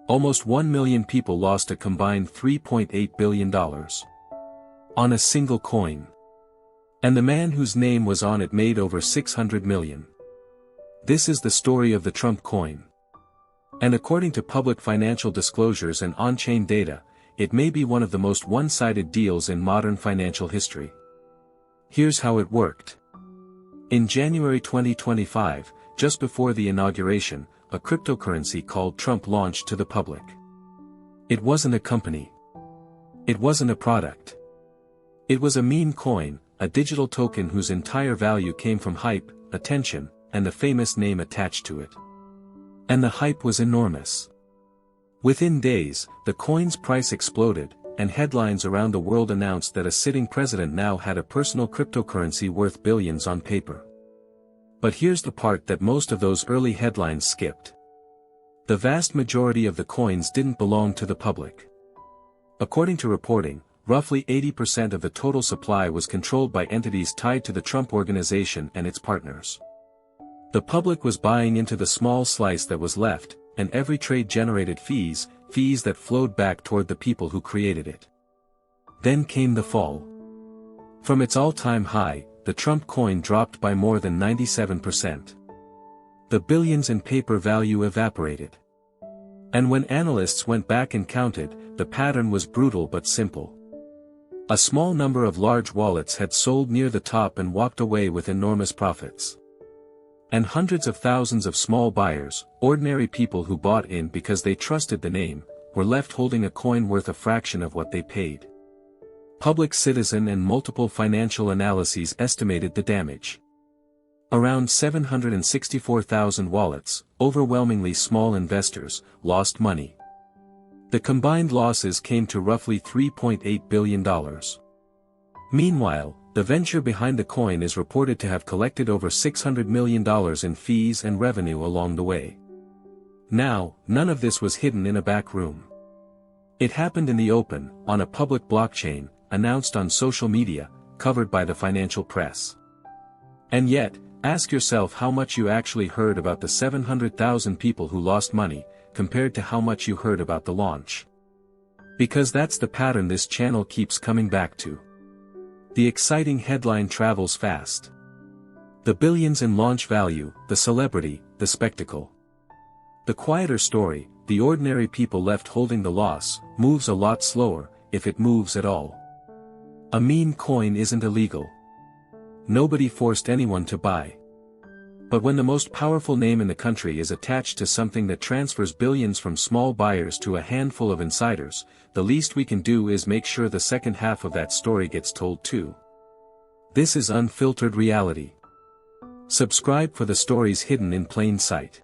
Almost 1 million people lost a combined $3.8 billion on a single coin. And the man whose name was on it made over $600 million. This is the story of the Trump coin. And according to public financial disclosures and on-chain data, it may be one of the most one-sided deals in modern financial history. Here's how it worked. In January 2025, just before the inauguration, a cryptocurrency called Trump launched to the public. It wasn't a company. It wasn't a product. It was a meme coin, a digital token whose entire value came from hype, attention, and the famous name attached to it. And the hype was enormous. Within days, the coin's price exploded, and headlines around the world announced that a sitting president now had a personal cryptocurrency worth billions on paper. But here's the part that most of those early headlines skipped. The vast majority of the coins didn't belong to the public. According to reporting, roughly 80% of the total supply was controlled by entities tied to the Trump Organization and its partners. The public was buying into the small slice that was left, and every trade generated fees that flowed back toward the people who created it. Then came the fall. From its all-time high, the Trump coin dropped by more than 97%. The billions in paper value evaporated. And when analysts went back and counted, the pattern was brutal but simple. A small number of large wallets had sold near the top and walked away with enormous profits. And hundreds of thousands of small buyers, ordinary people who bought in because they trusted the name, were left holding a coin worth a fraction of what they paid. Public Citizen and multiple financial analyses estimated the damage. Around 764,000 wallets, overwhelmingly small investors, lost money. The combined losses came to roughly $3.8 billion. Meanwhile, the venture behind the coin is reported to have collected over $600 million in fees and revenue along the way. Now, none of this was hidden in a back room. It happened in the open, on a public blockchain, announced on social media, covered by the financial press. And yet, ask yourself how much you actually heard about the 700,000 people who lost money, compared to how much you heard about the launch. Because that's the pattern this channel keeps coming back to. The exciting headline travels fast. The billions in launch value, the celebrity, the spectacle. The quieter story, the ordinary people left holding the loss, moves a lot slower, if it moves at all. A meme coin isn't illegal. Nobody forced anyone to buy. But when the most powerful name in the country is attached to something that transfers billions from small buyers to a handful of insiders, the least we can do is make sure the second half of that story gets told too. This is Unfiltered Reality. Subscribe for the stories hidden in plain sight.